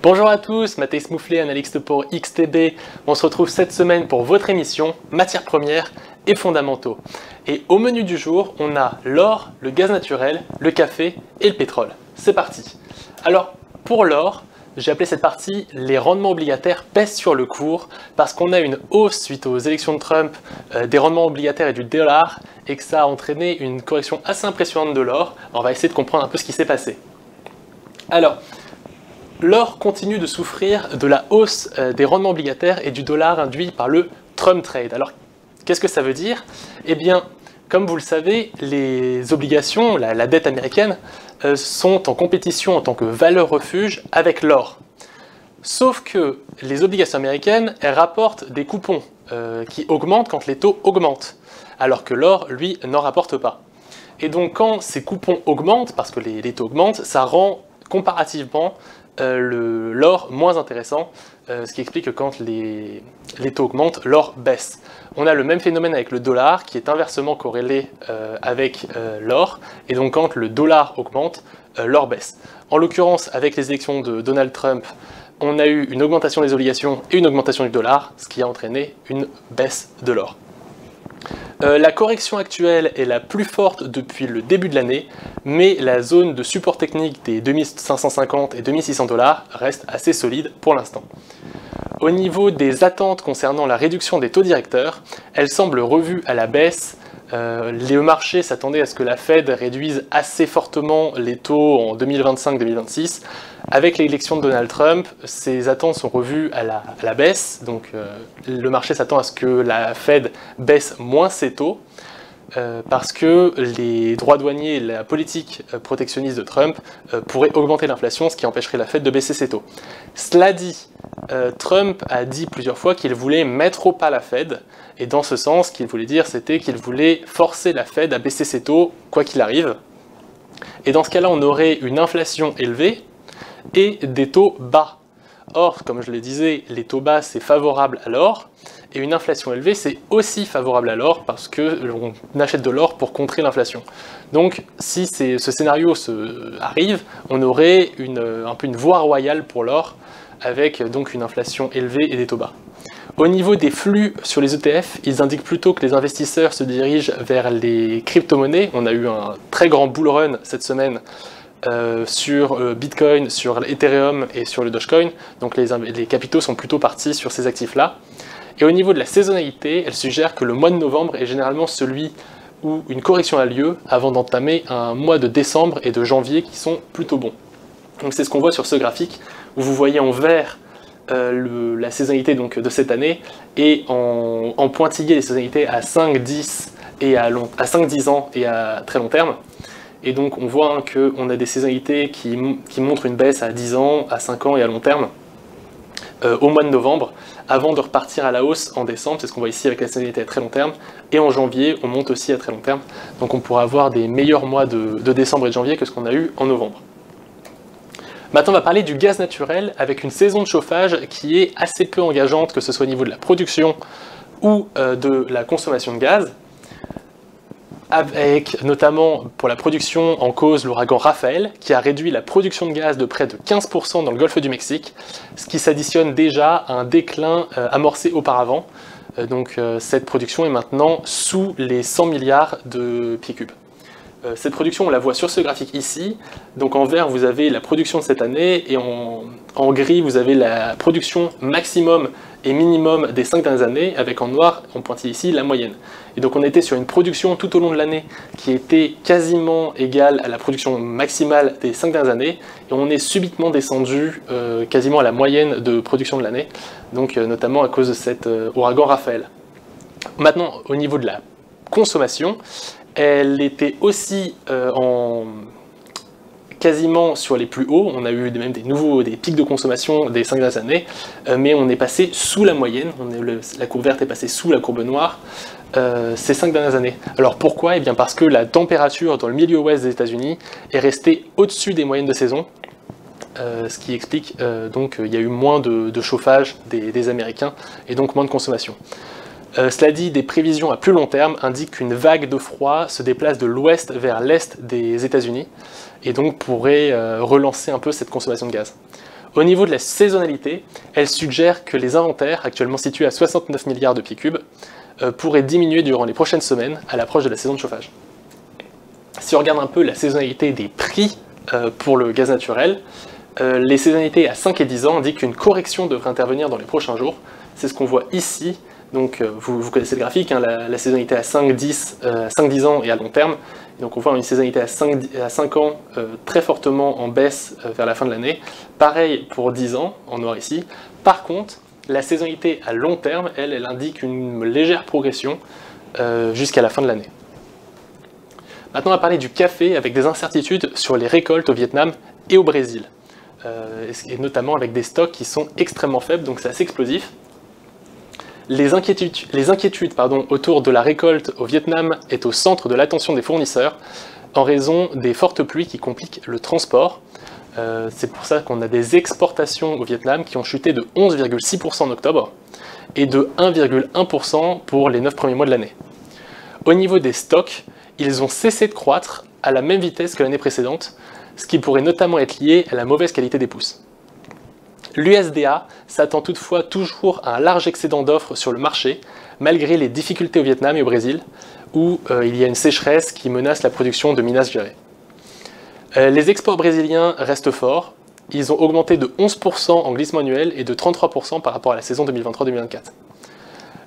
Bonjour à tous, Mathieu Mouflet, analyste pour XTB. On se retrouve cette semaine pour votre émission Matières premières et fondamentaux. Et au menu du jour, on a l'or, le gaz naturel, le café et le pétrole. C'est parti. Alors, pour l'or, j'ai appelé cette partie « Les rendements obligataires pèsent sur le cours » parce qu'on a une hausse suite aux élections de Trump des rendements obligataires et du dollar et que ça a entraîné une correction assez impressionnante de l'or. On va essayer de comprendre un peu ce qui s'est passé. Alors, l'or continue de souffrir de la hausse des rendements obligataires et du dollar induit par le Trump Trade. Alors, qu'est-ce que ça veut dire? Eh bien, comme vous le savez, les obligations, la dette américaine, sont en compétition en tant que valeur refuge avec l'or. Sauf que les obligations américaines, elles rapportent des coupons qui augmentent quand les taux augmentent, alors que l'or, lui, n'en rapporte pas. Et donc, quand ces coupons augmentent, parce que les taux augmentent, ça rend comparativement l'or moins intéressant, ce qui explique que quand les taux augmentent, l'or baisse. On a le même phénomène avec le dollar qui est inversement corrélé avec l'or, et donc quand le dollar augmente, l'or baisse. En l'occurrence, avec les élections de Donald Trump, on a eu une augmentation des obligations et une augmentation du dollar, ce qui a entraîné une baisse de l'or. La correction actuelle est la plus forte depuis le début de l'année, mais la zone de support technique des 2550 et 2600 $ reste assez solide pour l'instant. Au niveau des attentes concernant la réduction des taux directeurs, elles semblent revues à la baisse. Les marchés s'attendaient à ce que la Fed réduise assez fortement les taux en 2025-2026. Avec l'élection de Donald Trump, ces attentes sont revues à la baisse, donc le marché s'attend à ce que la Fed baisse moins ses taux, parce que les droits douaniers et la politique protectionniste de Trump pourraient augmenter l'inflation, ce qui empêcherait la Fed de baisser ses taux. Cela dit, Trump a dit plusieurs fois qu'il voulait mettre au pas la Fed, et dans ce sens, ce qu'il voulait dire, c'était qu'il voulait forcer la Fed à baisser ses taux, quoi qu'il arrive. Et dans ce cas-là, on aurait une inflation élevée et des taux bas. Or, comme je le disais, les taux bas, c'est favorable à l'or, et une inflation élevée, c'est aussi favorable à l'or, parce qu'on achète de l'or pour contrer l'inflation. Donc, si ce scénario arrive, on aurait un peu une voie royale pour l'or, avec donc une inflation élevée et des taux bas. Au niveau des flux sur les ETF, ils indiquent plutôt que les investisseurs se dirigent vers les crypto-monnaies. On a eu un très grand bull run cette semaine sur Bitcoin, sur Ethereum et sur le Dogecoin. Donc les capitaux sont plutôt partis sur ces actifs-là. Et au niveau de la saisonnalité, elle suggère que le mois de novembre est généralement celui où une correction a lieu avant d'entamer un mois de décembre et de janvier qui sont plutôt bons. Donc c'est ce qu'on voit sur ce graphique où vous voyez en vert la saisonnalité donc, de cette année et en pointillé les saisonnalités à 5, 10 ans et à très long terme. Et donc on voit qu'on a des saisonnalités qui montrent une baisse à 10 ans, à 5 ans et à long terme au mois de novembre, avant de repartir à la hausse en décembre, c'est ce qu'on voit ici avec la saisonnalité à très long terme, et en janvier on monte aussi à très long terme, donc on pourra avoir des meilleurs mois de décembre et de janvier que ce qu'on a eu en novembre. Maintenant on va parler du gaz naturel avec une saison de chauffage qui est assez peu engageante, que ce soit au niveau de la production ou de la consommation de gaz, avec notamment pour la production en cause l'ouragan Rafael, qui a réduit la production de gaz de près de 15% dans le golfe du Mexique, ce qui s'additionne déjà à un déclin amorcé auparavant. Donc cette production est maintenant sous les 100 milliards de pieds cubes. Cette production, on la voit sur ce graphique ici. Donc en vert, vous avez la production de cette année, et en gris, vous avez la production maximum et minimum des 5 dernières années, avec en noir, on pointe ici, la moyenne. Et donc on était sur une production tout au long de l'année qui était quasiment égale à la production maximale des 5 dernières années, et on est subitement descendu quasiment à la moyenne de production de l'année, donc notamment à cause de cet ouragan Rafael. Maintenant, au niveau de la consommation, elle était aussi quasiment sur les plus hauts. On a eu même des pics de consommation des 5 dernières années, mais on est passé sous la moyenne, la courbe verte est passée sous la courbe noire ces 5 dernières années. Alors pourquoi? Eh bien parce que la température dans le milieu ouest des États-Unis est restée au-dessus des moyennes de saison, ce qui explique donc qu'il y a eu moins de chauffage des Américains et donc moins de consommation. Cela dit, des prévisions à plus long terme indiquent qu'une vague de froid se déplace de l'ouest vers l'est des États-Unis et donc pourrait relancer un peu cette consommation de gaz. Au niveau de la saisonnalité, elle suggère que les inventaires, actuellement situés à 69 milliards de pieds cubes, pourraient diminuer durant les prochaines semaines à l'approche de la saison de chauffage. Si on regarde un peu la saisonnalité des prix pour le gaz naturel, les saisonnalités à 5 et 10 ans indiquent qu'une correction devrait intervenir dans les prochains jours. C'est ce qu'on voit ici. Donc vous connaissez le graphique, hein, la saisonnalité à 5-10 ans et à long terme. Et donc on voit une saisonnalité à 5 ans très fortement en baisse vers la fin de l'année. Pareil pour 10 ans, en noir ici. Par contre, la saisonnalité à long terme, elle indique une légère progression jusqu'à la fin de l'année. Maintenant, on va parler du café avec des incertitudes sur les récoltes au Vietnam et au Brésil. Et notamment avec des stocks qui sont extrêmement faibles, donc c'est assez explosif. Les inquiétudes autour de la récolte au Vietnam est au centre de l'attention des fournisseurs en raison des fortes pluies qui compliquent le transport. C'est pour ça qu'on a des exportations au Vietnam qui ont chuté de 11,6% en octobre et de 1,1% pour les 9 premiers mois de l'année. Au niveau des stocks, ils ont cessé de croître à la même vitesse que l'année précédente, ce qui pourrait notamment être lié à la mauvaise qualité des pousses. L'USDA s'attend toutefois toujours à un large excédent d'offres sur le marché, malgré les difficultés au Vietnam et au Brésil, où il y a une sécheresse qui menace la production de Minas Gerais. Les exports brésiliens restent forts, ils ont augmenté de 11% en glissement annuel et de 33% par rapport à la saison 2023-2024.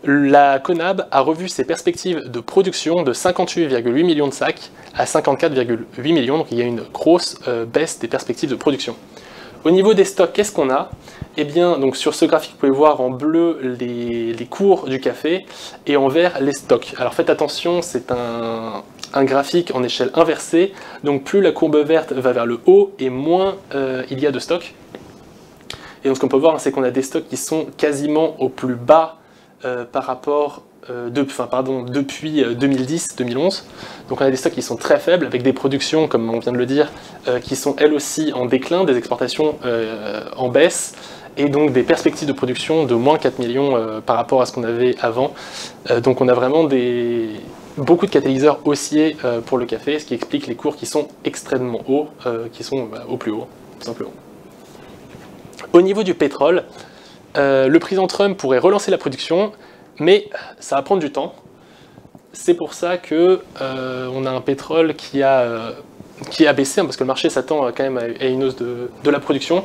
La CONAB a revu ses perspectives de production de 58,8 millions de sacs à 54,8 millions, donc il y a une grosse baisse des perspectives de production. Au niveau des stocks, qu'est-ce qu'on a? Eh bien, donc sur ce graphique, vous pouvez voir en bleu les cours du café et en vert les stocks. Alors faites attention, c'est un graphique en échelle inversée, donc plus la courbe verte va vers le haut et moins il y a de stocks. Et donc ce qu'on peut voir, c'est qu'on a des stocks qui sont quasiment au plus bas par rapport depuis 2010-2011. Donc on a des stocks qui sont très faibles, avec des productions, comme on vient de le dire, qui sont elles aussi en déclin, des exportations en baisse, et donc des perspectives de production de moins 4 millions par rapport à ce qu'on avait avant. Donc on a vraiment beaucoup de catalyseurs haussiers pour le café, ce qui explique les cours qui sont extrêmement hauts, qui sont au plus haut, tout simplement. Au niveau du pétrole, le président Trump pourrait relancer la production, mais ça va prendre du temps. C'est pour ça que on a un pétrole qui a baissé, parce que le marché s'attend quand même à une hausse de la production,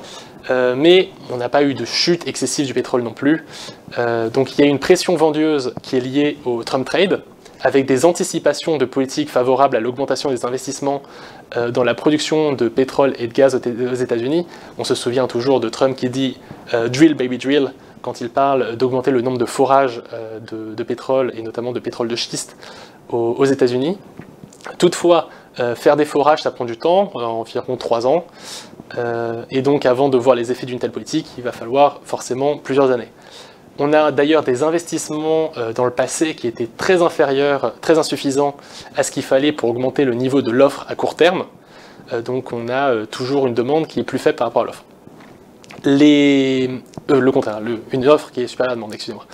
mais on n'a pas eu de chute excessive du pétrole non plus. Donc il y a une pression vendeuse qui est liée au Trump Trade, avec des anticipations de politiques favorables à l'augmentation des investissements dans la production de pétrole et de gaz aux États-Unis. On se souvient toujours de Trump qui dit « drill baby drill » quand il parle d'augmenter le nombre de forages de pétrole, et notamment de pétrole de schiste aux États-Unis. Toutefois, faire des forages, ça prend du temps, environ 3 ans, et donc avant de voir les effets d'une telle politique, il va falloir forcément plusieurs années. On a d'ailleurs des investissements dans le passé qui étaient très inférieurs, très insuffisants à ce qu'il fallait pour augmenter le niveau de l'offre à court terme. Donc on a toujours une demande qui est plus faible par rapport à l'offre. Le contraire, une offre qui est supérieure à la demande, excusez-moi.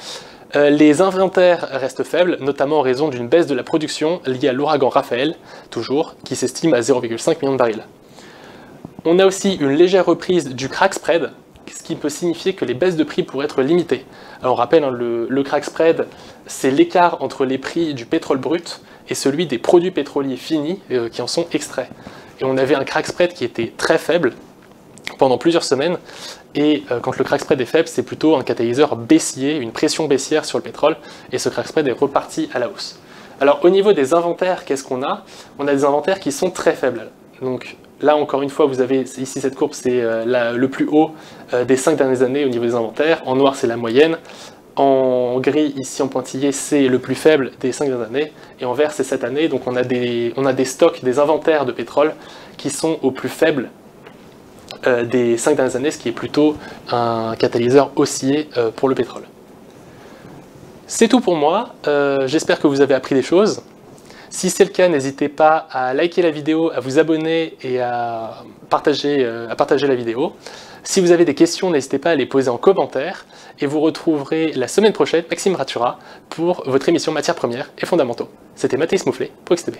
Les inventaires restent faibles, notamment en raison d'une baisse de la production liée à l'ouragan Raphaël, toujours, qui s'estime à 0,5 million de barils. On a aussi une légère reprise du crack spread, ce qui peut signifier que les baisses de prix pourraient être limitées. Alors on rappelle, hein, le crack spread, c'est l'écart entre les prix du pétrole brut et celui des produits pétroliers finis qui en sont extraits. Et on avait un crack spread qui était très faible pendant plusieurs semaines, et quand le crack spread est faible, c'est plutôt un catalyseur baissier, une pression baissière sur le pétrole, et ce crack spread est reparti à la hausse. Alors au niveau des inventaires, qu'est-ce qu'on a? On a des inventaires qui sont très faibles. Donc là, encore une fois, vous avez ici cette courbe, c'est le plus haut des 5 dernières années au niveau des inventaires. En noir, c'est la moyenne. En gris, ici en pointillé, c'est le plus faible des 5 dernières années. Et en vert, c'est cette année. Donc on a des stocks, des inventaires de pétrole qui sont au plus faible des 5 dernières années, ce qui est plutôt un catalyseur haussier pour le pétrole. C'est tout pour moi. J'espère que vous avez appris des choses. Si c'est le cas, n'hésitez pas à liker la vidéo, à vous abonner et à partager la vidéo. Si vous avez des questions, n'hésitez pas à les poser en commentaire. Et vous retrouverez la semaine prochaine Maxime Ratura pour votre émission Matières premières et fondamentaux. C'était Matthijs Mouflet pour XTB.